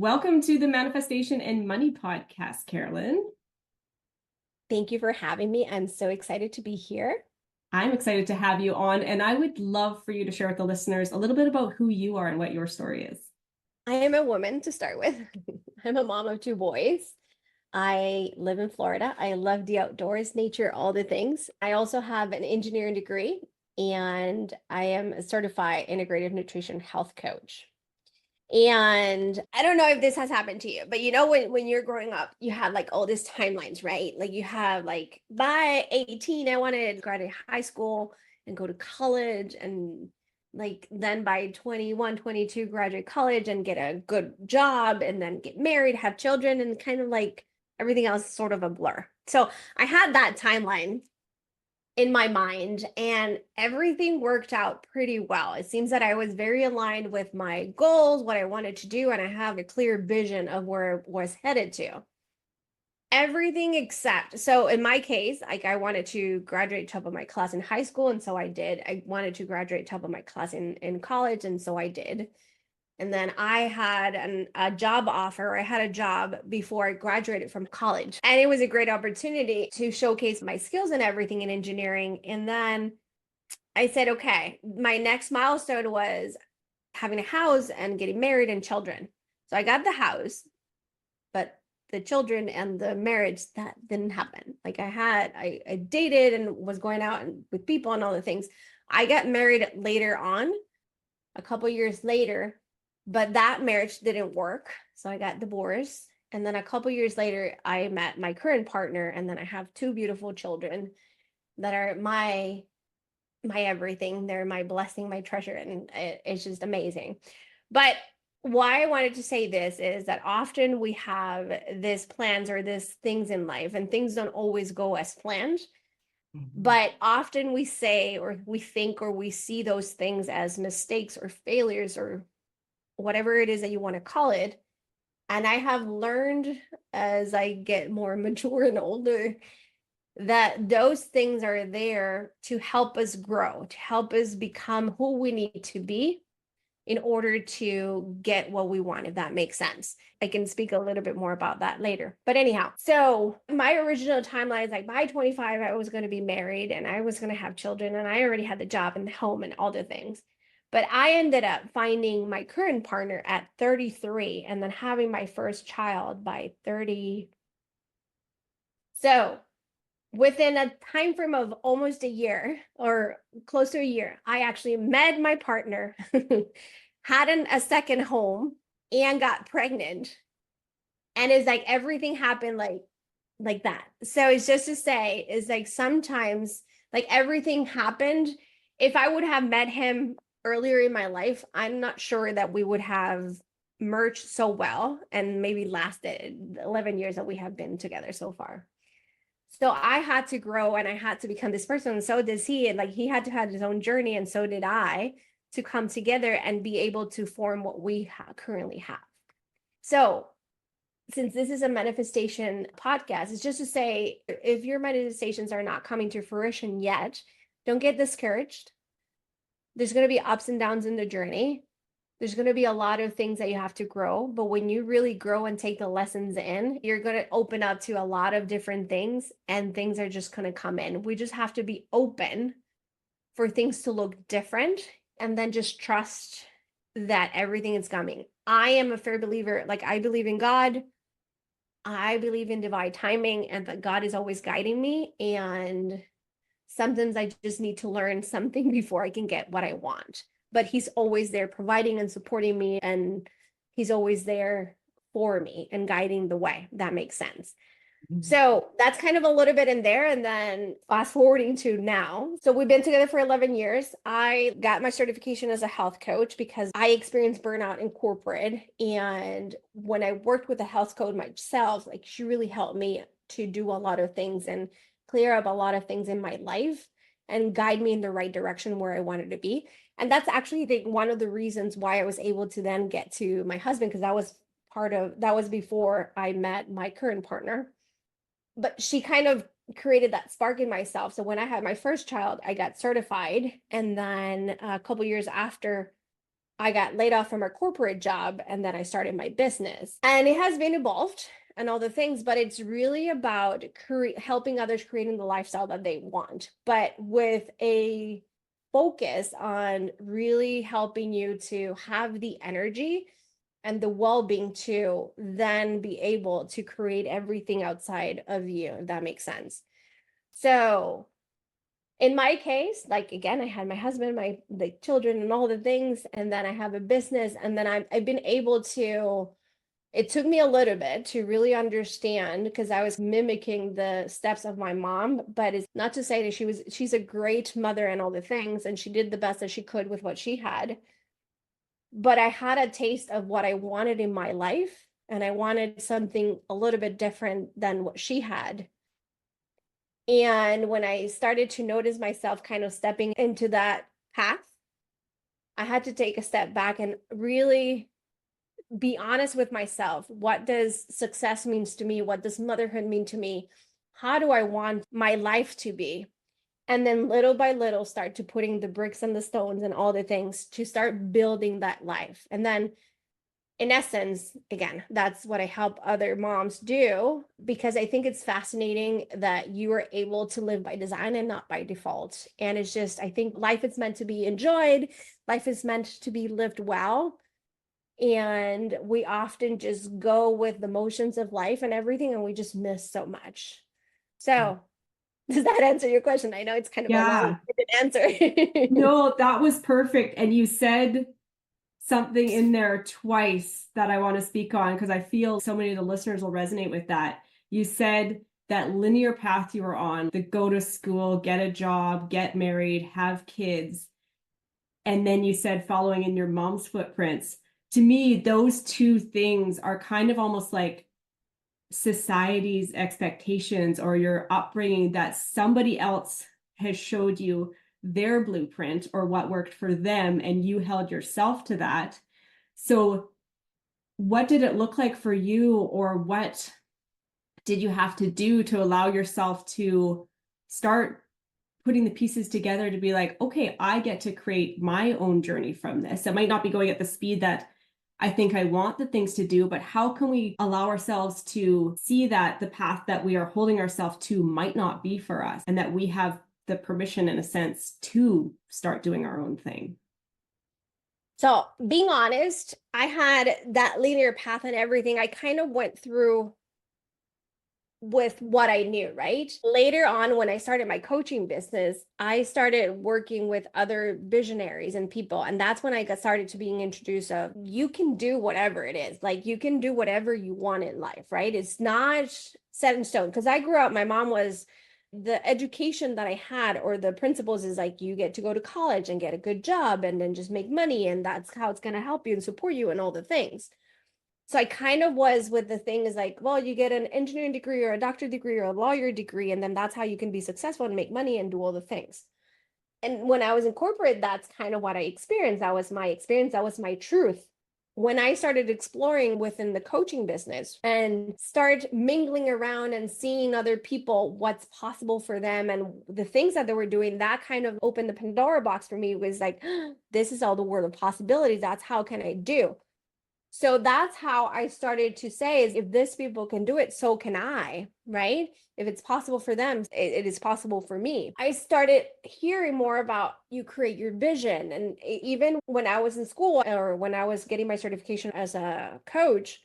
Welcome to the Manifestation and Money podcast, Carolyn. Thank you for having me. I'm so excited to be here. I'm excited to have you on, and I would love for you to share with the listeners a little bit about who you are and what your story is. I am a woman to start with. I'm a mom of two boys. I live in Florida. I love the outdoors, nature, all the things. I also have an engineering degree, and I am a certified integrative nutrition health coach. And I don't know if this has happened to you, but when you're growing up, you have like all these timelines, right? Like you have like by 18, I wanted to graduate high school and go to college, and like then by 21, 22, graduate college and get a good job, and then get married, have children, and kind of like everything else is sort of a blur. So I had that timeline in my mind, and everything worked out pretty well. It seems that I was very aligned with my goals, what I wanted to do, and I have a clear vision of where it was headed to. Everything except, so in my case, like I wanted to graduate top of my class in high school, and so I did. I wanted to graduate top of my class in college, and so I did. And then I had a job offer. I had a job before I graduated from college. And it was a great opportunity to showcase my skills and everything in engineering. And then I said, okay, my next milestone was having a house and getting married and children. So I got the house, but the children and the marriage, that didn't happen. Like I dated and was going out and with people and all the things. I got married later on, a couple years later, but that marriage didn't work. So I got divorced. And then a couple years later, I met my current partner. And then I have two beautiful children that are my everything. They're my blessing, my treasure. And it's just amazing. But why I wanted to say this is that often we have these plans or these things in life, and things don't always go as planned. But often we say, or we think, or we see those things as mistakes or failures or whatever it is that you want to call it. And I have learned as I get more mature and older that those things are there to help us grow, to help us become who we need to be in order to get what we want, if that makes sense. I can speak a little bit more about that later. But anyhow, so my original timeline is like by 25, I was going to be married and I was going to have children, and I already had the job and the home and all the things. But I ended up finding my current partner at 33 and then having my first child by 30. So within a time frame of almost a year or close to a year, I actually met my partner, had a second home, and got pregnant. And it's like everything happened like that. So it's just to say, is like sometimes like everything happened. If I would have met him earlier in my life, I'm not sure that we would have merged so well and maybe lasted 11 years that we have been together so far. So I had to grow and I had to become this person. And so does he. And like he had to have his own journey. And so did I, to come together and be able to form what we currently have. So since this is a manifestation podcast, it's just to say, if your manifestations are not coming to fruition yet, don't get discouraged. There's going to be ups and downs in the journey. There's going to be a lot of things that you have to grow. But when you really grow and take the lessons in, you're going to open up to a lot of different things, and things are just going to come in. We just have to be open for things to look different, and then just trust that everything is coming. I am a fair believer. Like I believe in God. I believe in divine timing, and that God is always guiding me. And sometimes I just need to learn something before I can get what I want. But he's always there providing and supporting me, and he's always there for me and guiding the way. That makes sense. So that's kind of a little bit in there. And then fast forwarding to now. So we've been together for 11 years. I got my certification as a health coach because I experienced burnout in corporate. And when I worked with a health coach myself, like she really helped me to do a lot of things and clear up a lot of things in my life and guide me in the right direction where I wanted to be. And that's actually one of the reasons why I was able to then get to my husband, because that was before I met my current partner. But she kind of created that spark in myself. So when I had my first child, I got certified. And then a couple years after I got laid off from a corporate job and then I started my business. And it has been evolved and all the things, but it's really about helping others creating the lifestyle that they want, but with a focus on really helping you to have the energy and the well-being to then be able to create everything outside of you, if that makes sense. So in my case, like again, I had my husband, the children and all the things, and then I have a business, and then I've been able to, it took me a little bit to really understand because I was mimicking the steps of my mom, but it's not to say that she's a great mother and all the things, and she did the best that she could with what she had. But I had a taste of what I wanted in my life, and I wanted something a little bit different than what she had. And when I started to notice myself kind of stepping into that path, I had to take a step back and really be honest with myself. What does success means to me? What does motherhood mean to me? How do I want my life to be? And then little by little start to putting the bricks and the stones and all the things to start building that life. And then in essence, again, that's what I help other moms do, because I think it's fascinating that you are able to live by design and not by default. And it's just, I think life is meant to be enjoyed. Life is meant to be lived well. And we often just go with the motions of life and everything, and we just miss so much. So does that answer your question? I know it's kind of a long-winded answer. No, that was perfect. And you said something in there twice that I want to speak on because I feel so many of the listeners will resonate with that. You said that linear path you were on, the go to school, get a job, get married, have kids. And then you said following in your mom's footprints. To me, those two things are kind of almost like society's expectations or your upbringing that somebody else has showed you their blueprint or what worked for them, and you held yourself to that. So what did it look like for you, or what did you have to do to allow yourself to start putting the pieces together to be like, okay, I get to create my own journey from this? It might not be going at the speed that I think I want the things to do, but how can we allow ourselves to see that the path that we are holding ourselves to might not be for us, and that we have the permission, in a sense, to start doing our own thing? So being honest, I had that linear path and everything. I kind of went through with what I knew, right? Later on, when I started my coaching business, I started working with other visionaries and people. And that's when I got started to being introduced of, you can do whatever it is. Like you can do whatever you want in life, right? It's not set in stone. Because I grew up, my mom was, the education that I had or the principles is like, you get to go to college and get a good job and then just make money. And that's how it's going to help you and support you and all the things. So I kind of was with the thing is like, well, you get an engineering degree or a doctorate degree or a lawyer degree, and then that's how you can be successful and make money and do all the things. And when I was in corporate, that's kind of what I experienced. That was my experience. That was my truth. When I started exploring within the coaching business and start mingling around and seeing other people, what's possible for them and the things that they were doing, that kind of opened the Pandora box for me. It was like, this is all the world of possibilities. That's how can I do? So that's how I started to say is if this people can do it, so can I, right? If it's possible for them, it is possible for me. I started hearing more about you create your vision. And even when I was in school or when I was getting my certification as a coach,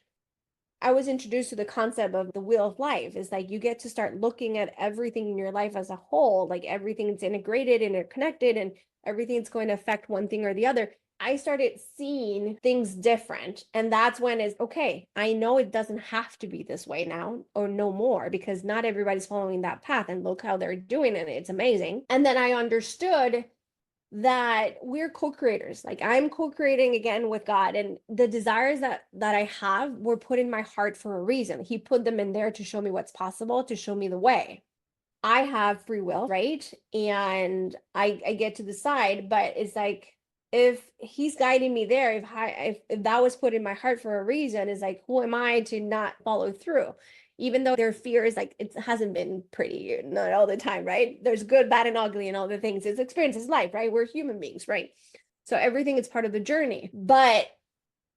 I was introduced to the concept of the wheel of life. It's like you get to start looking at everything in your life as a whole, like everything's integrated, interconnected, and everything's going to affect one thing or the other. I started seeing things different. And that's when it's okay, I know it doesn't have to be this way now or no more, because not everybody's following that path. And look how they're doing it. It's amazing. And then I understood that we're co-creators. Like I'm co-creating again with God, and the desires that I have were put in my heart for a reason. He put them in there to show me what's possible, to show me the way. I have free will, right? And I get to decide, but it's like, if he's guiding me there, if that was put in my heart for a reason, is like, who am I to not follow through? Even though their fear is like, it hasn't been pretty, not all the time, right? There's good, bad, and ugly and all the things. It's experience, it's life, right? We're human beings, right? So everything is part of the journey. But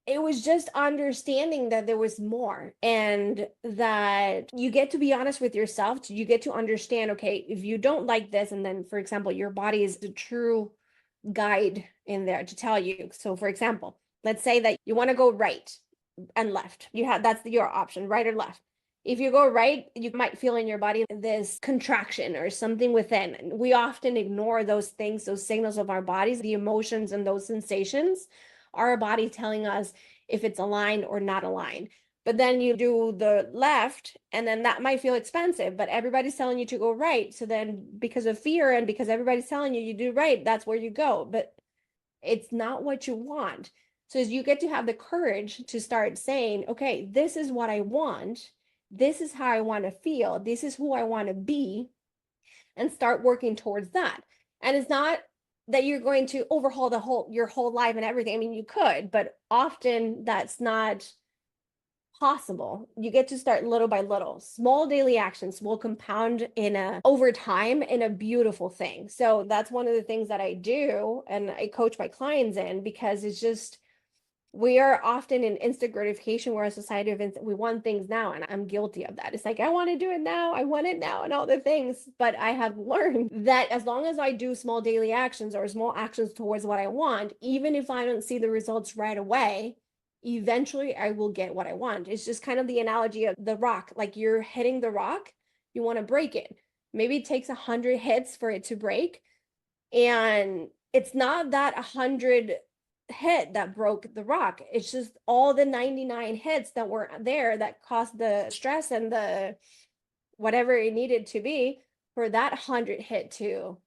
it was just understanding that there was more, and that you get to be honest with yourself. You get to understand, okay, if you don't like this, and then, for example, your body is the true guide in there to tell you. So, for example, let's say that you want to go right and left. That's your option, right or left. If you go right, you might feel in your body this contraction or something within. We often ignore those things, those signals of our bodies, the emotions and those sensations, our body telling us if it's aligned or not aligned. But then you do the left, and then that might feel expensive, but everybody's telling you to go right. So then, because of fear and because everybody's telling you do right, that's where you go. But it's not what you want. So as you get to have the courage to start saying, okay, this is what I want. This is how I want to feel. This is who I want to be, and start working towards that. And it's not that you're going to overhaul your whole life and everything. I mean, you could, but often that's not possible. You get to start little by little. Small daily actions will compound over time in a beautiful thing. So that's one of the things that I do and I coach my clients in, because it's just, we are often in instant gratification. We're a society of we want things now, and I'm guilty of that. It's like, I want to do it now, I want it now, and all the things. But I have learned that as long as I do small daily actions or small actions towards what I want, even if I don't see the results right away, eventually I will get what I want. It's just kind of the analogy of the rock. Like, you're hitting the rock, you want to break it. Maybe it takes 100 hits for it to break, and it's not that 100 hit that broke the rock. It's just all the 99 hits that were there that caused the stress and the whatever it needed to be for that 100 hit to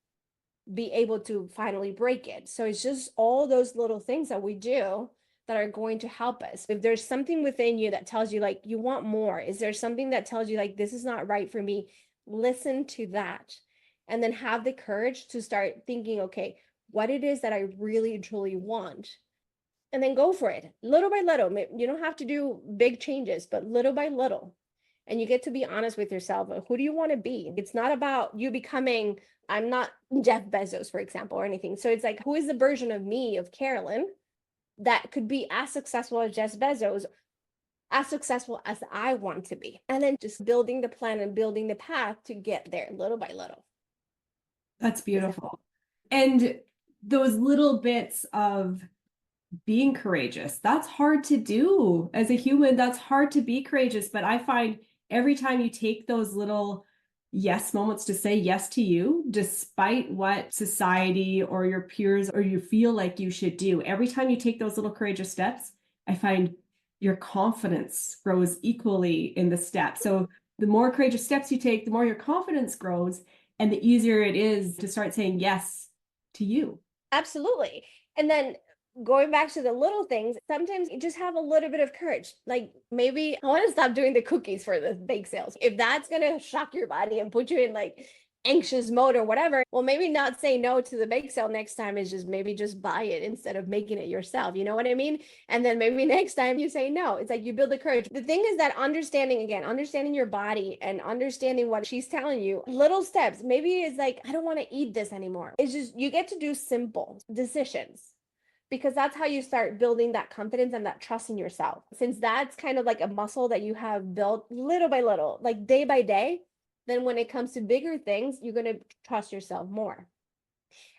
be able to finally break it. So it's just all those little things that we do that are going to help us. If there's something within you that tells you like you want more, is there something that tells you like this is not right for me? Listen to that, and then have the courage to start thinking, okay, what it is that I really truly want, and then go for it little by little. You don't have to do big changes, but little by little. And you get to be honest with yourself. Who do you want to be? It's not about you becoming, I'm not Jeff Bezos, for example, or anything. So it's like, who is the version of me, of Carolyn, that could be as successful as Jeff Bezos, as successful as I want to be? And then just building the plan and building the path to get there little by little. That's beautiful. And those little bits of being courageous, that's hard to do as a human. That's hard to be courageous. But I find every time you take those little yes moments to say yes to you, despite what society or your peers or you feel like you should do, every time you take those little courageous steps, I find your confidence grows equally in the step. So the more courageous steps you take, the more your confidence grows, and the easier it is to start saying yes to you. Absolutely. And then going back to the little things, sometimes you just have a little bit of courage. Like, maybe I want to stop doing the cookies for the bake sales. If that's going to shock your body and put you in like anxious mode or whatever, well, maybe not say no to the bake sale next time is just maybe just buy it instead of making it yourself. You know what I mean? And then maybe next time you say no. It's like you build the courage. The thing is that understanding your body and understanding what she's telling you, little steps. Maybe it's like, I don't want to eat this anymore. It's just, you get to do simple decisions, because that's how you start building that confidence and that trust in yourself. Since that's kind of like a muscle that you have built little by little, like day by day, then when it comes to bigger things, you're going to trust yourself more.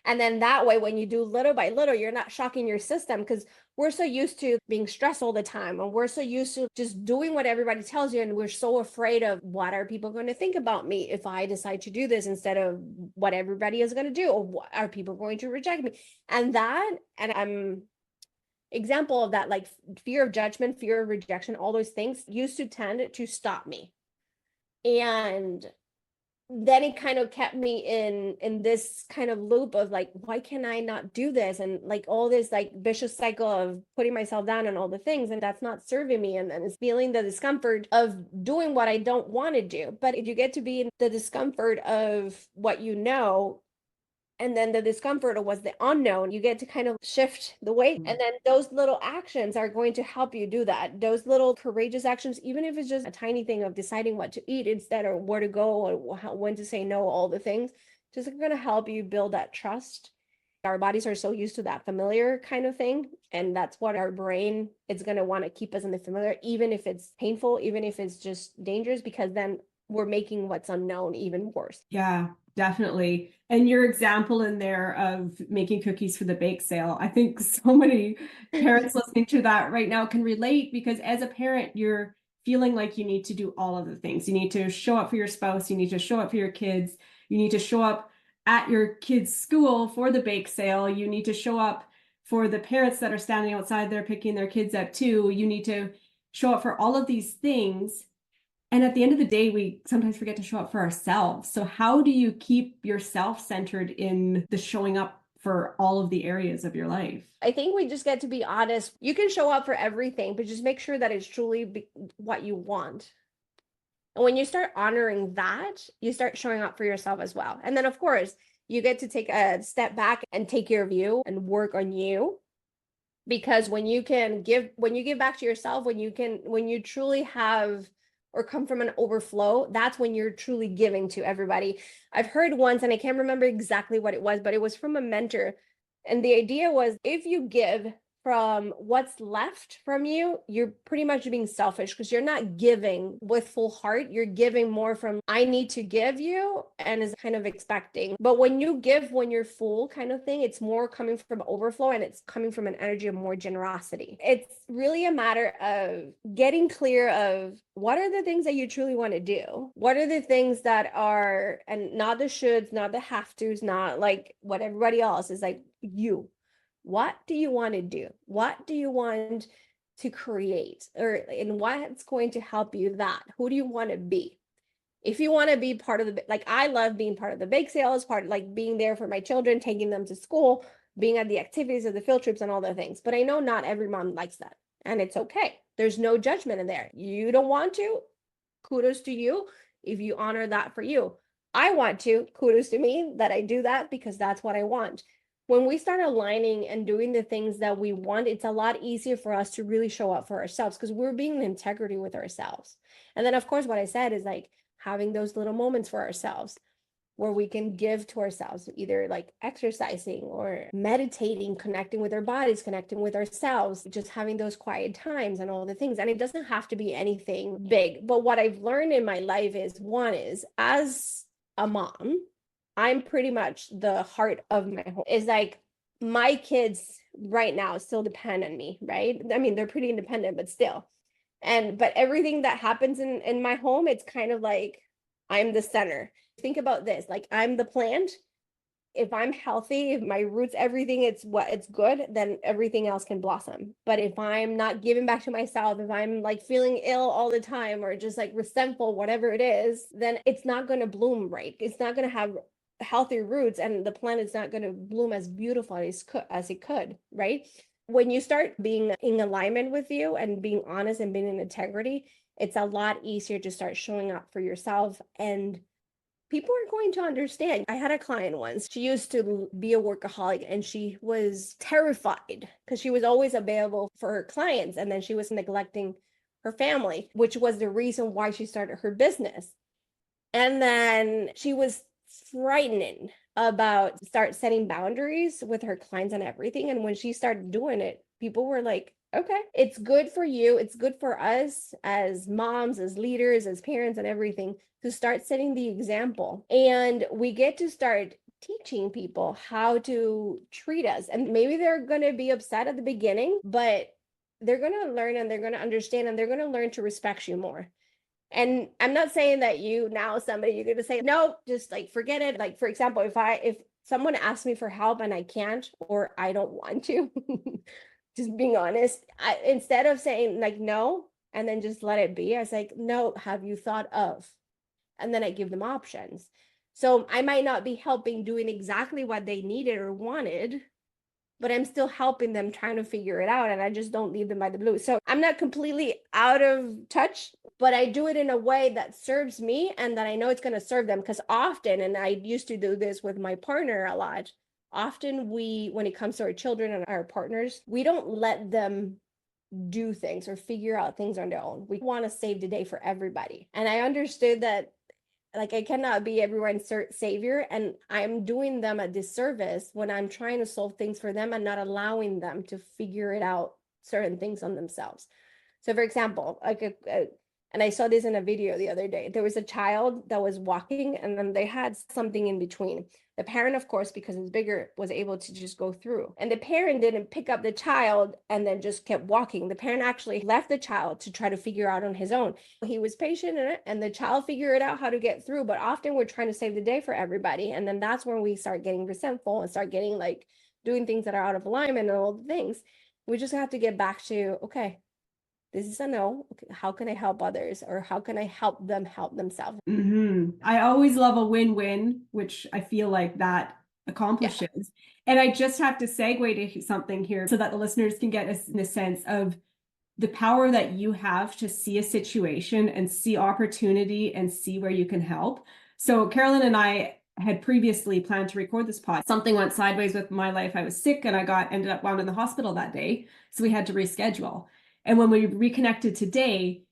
And then that way, when you do little by little, you're not shocking your system, because we're so used to being stressed all the time, and we're so used to just doing what everybody tells you. And we're so afraid of, what are people going to think about me if I decide to do this instead of what everybody is going to do? Or what, are people going to reject me? And I'm example of that, like fear of judgment, fear of rejection, all those things used to tend to stop me. And then it kind of kept me in this kind of loop of like, why can I not do this? And like all this like vicious cycle of putting myself down and all the things, and that's not serving me. And then it's feeling the discomfort of doing what I don't want to do. But if you get to be in the discomfort of what you know, and then the discomfort of what's the unknown, you get to kind of shift the weight. And then those little actions are going to help you do that. Those little courageous actions, even if it's just a tiny thing of deciding what to eat instead, or where to go, or when to say no, all the things, just going to help you build that trust Our bodies are so used to that familiar kind of thing. And that's what our brain is going to want to keep us in the familiar, even if it's painful, even if it's just dangerous, because then we're making what's unknown even worse. Yeah, definitely. And your example in there of making cookies for the bake sale, I think so many parents listening to that right now can relate, because as a parent, you're feeling like you need to do all of the things. You need to show up for your spouse, you need to show up for your kids, you need to show up at your kids' school for the bake sale, you need to show up for the parents that are standing outside there picking their kids up too. You need to show up for all of these things. And at the end of the day, we sometimes forget to show up for ourselves. So how do you keep yourself centered in the showing up for all of the areas of your life? I think we just get to be honest. You can show up for everything, but just make sure that it's truly what you want. And when you start honoring that, you start showing up for yourself as well. And then, of course, you get to take a step back and take care of you and work on you. Because when you give back to yourself, when you truly have or come from an overflow, that's when you're truly giving to everybody. I've heard once, and I can't remember exactly what it was, but it was from a mentor. And the idea was, if you give from what's left from you, you're pretty much being selfish, because you're not giving with full heart. You're giving more from, I need to give you, and is kind of expecting. But when you give when you're full kind of thing, it's more coming from overflow, and it's coming from an energy of more generosity. It's really a matter of getting clear of what are the things that you truly want to do? What are the things that are, and not the shoulds, not the have tos, not like what everybody else is like, you. What do you want to do? What do you want to create? And what's going to help you that? Who do you want to be? If you want to be part of like, I love being part of the bake sales, part like being there for my children, taking them to school, being at the activities of the field trips and all the things. But I know not every mom likes that. And it's okay. There's no judgment in there. You don't want to, kudos to you if you honor that for you. I want to, kudos to me that I do that, because that's what I want. When we start aligning and doing the things that we want, it's a lot easier for us to really show up for ourselves, because we're being in integrity with ourselves. And then, of course, what I said is like having those little moments for ourselves where we can give to ourselves, either like exercising or meditating, connecting with our bodies, connecting with ourselves, just having those quiet times and all the things. And it doesn't have to be anything big. But what I've learned in my life is, one is, as a mom, I'm pretty much the heart of my home. It's like my kids right now still depend on me, right? I mean, they're pretty independent, but still. But everything that happens in my home, it's kind of like I'm the center. Think about this, like I'm the plant. If I'm healthy, if my roots, everything, it's good, then everything else can blossom. But if I'm not giving back to myself, if I'm like feeling ill all the time, or just like resentful, whatever it is, then it's not going to bloom right. It's not going to have healthy roots, and the plant is not going to bloom as beautiful as it could, right? When you start being in alignment with you and being honest and being in integrity, it's a lot easier to start showing up for yourself, and people are going to understand. I had a client once. She used to be a workaholic, and she was terrified because she was always available for her clients, and then she was neglecting her family, which was the reason why she started her business. And then she was frightening about start setting boundaries with her clients and everything. And when she started doing it, people were like, okay, it's good for you. It's good for us as moms, as leaders, as parents and everything, to start setting the example. And we get to start teaching people how to treat us. And maybe they're going to be upset at the beginning, but they're going to learn, and they're going to understand, and they're going to learn to respect you more. And I'm not saying that you're going to say, no, just like forget it. Like, for example, if someone asks me for help and I can't, or I don't want to, just being honest, instead of saying like, no, and then just let it be, I was like, no, have you thought of? And then I give them options. So I might not be helping doing exactly what they needed or wanted, but I'm still helping them trying to figure it out. And I just don't leave them by the blue. So I'm not completely out of touch, but I do it in a way that serves me and that I know it's going to serve them. Because often, and I used to do this with my partner a lot, often when it comes to our children and our partners, we don't let them do things or figure out things on their own. We want to save the day for everybody. And I understood that Like I cannot be everyone's savior, and I'm doing them a disservice when I'm trying to solve things for them and not allowing them to figure it out, certain things on themselves. So for example, like and I saw this in a video the other day, there was a child that was walking and then they had something in between. The parent, of course, because it's bigger, was able to just go through. And the parent didn't pick up the child and then just kept walking. The parent actually left the child to try to figure out on his own. He was patient in it and the child figured out how to get through. But often we're trying to save the day for everybody. And then that's when we start getting resentful and start getting like doing things that are out of alignment and all the things. We just have to get back to, okay, this is a no. Okay, how can I help others, or how can I help them help themselves? I always love a win-win, which I feel like that accomplishes. Yeah. And I just have to segue to something here so that the listeners can get a sense of the power that you have to see a situation and see opportunity and see where you can help. So Carolyn and I had previously planned to record this pod. Something went sideways with my life. I was sick and I ended up wound in the hospital that day. So we had to reschedule. And when we reconnected today,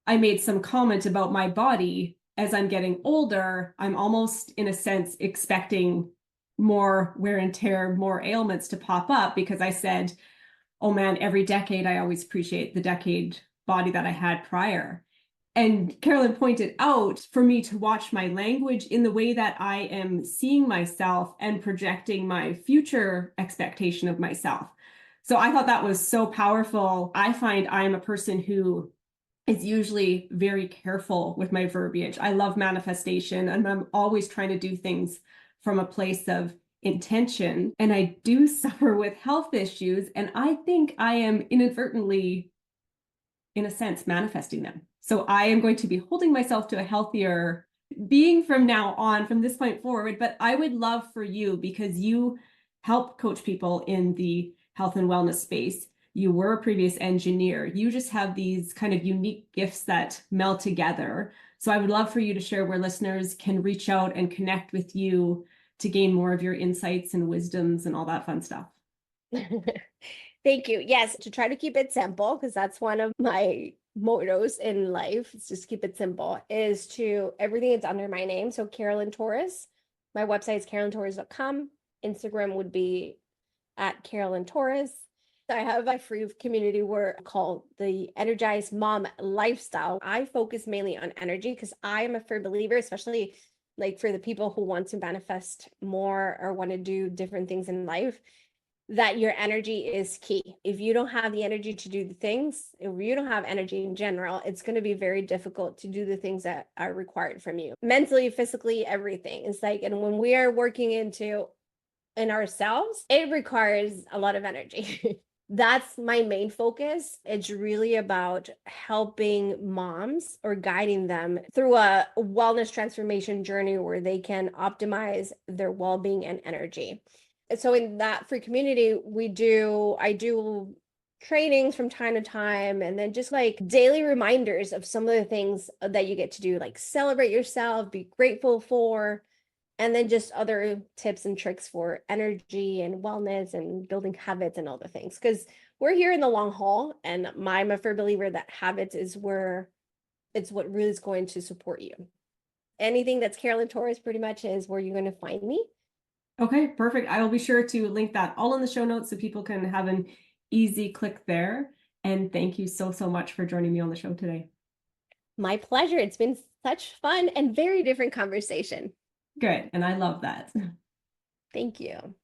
I made some comment about my body. As I'm getting older, I'm almost, in a sense, expecting more wear and tear, more ailments to pop up, because I said, oh man, every decade, I always appreciate the decade body that I had prior. And Carolyn pointed out for me to watch my language in the way that I am seeing myself and projecting my future expectation of myself. So I thought that was so powerful. I find I'm a person who is usually very careful with my verbiage. I love manifestation and I'm always trying to do things from a place of intention. And I do suffer with health issues. And I think I am inadvertently, in a sense, manifesting them. So I am going to be holding myself to a healthier being from now on, from this point forward. But I would love for you, because you help coach people in the health and wellness space. You were a previous engineer. You just have these kind of unique gifts that meld together. So I would love for you to share where listeners can reach out and connect with you to gain more of your insights and wisdoms and all that fun stuff. Thank you. Yes, to try to keep it simple, because that's one of my mottos in life, is just keep it simple, is to everything is under my name. So Carelyn Torres, my website is carelyntorres.com. Instagram would be at Carelyn Torres. I have a free community called the Energized Mom Lifestyle. I focus mainly on energy because I am a firm believer, especially like for the people who want to manifest more or want to do different things in life, that your energy is key. If you don't have the energy to do the things, if you don't have energy in general, it's going to be very difficult to do the things that are required from you. Mentally, physically, everything. It's like, and when we are working in ourselves, it requires a lot of energy. That's my main focus. It's really about helping moms or guiding them through a wellness transformation journey where they can optimize their well-being and energy. And so in that free community, I do trainings from time to time, and then just like daily reminders of some of the things that you get to do, like celebrate yourself, be grateful for, and then just other tips and tricks for energy and wellness and building habits and all the things. Because we're here in the long haul, and I'm a firm believer that habits is where it's what really is going to support you. Anything that's Carelyn Torres pretty much is where you're going to find me. Okay, perfect. I will be sure to link that all in the show notes so people can have an easy click there. And thank you so, so much for joining me on the show today. My pleasure. It's been such fun and very different conversation. Good. And I love that. Thank you.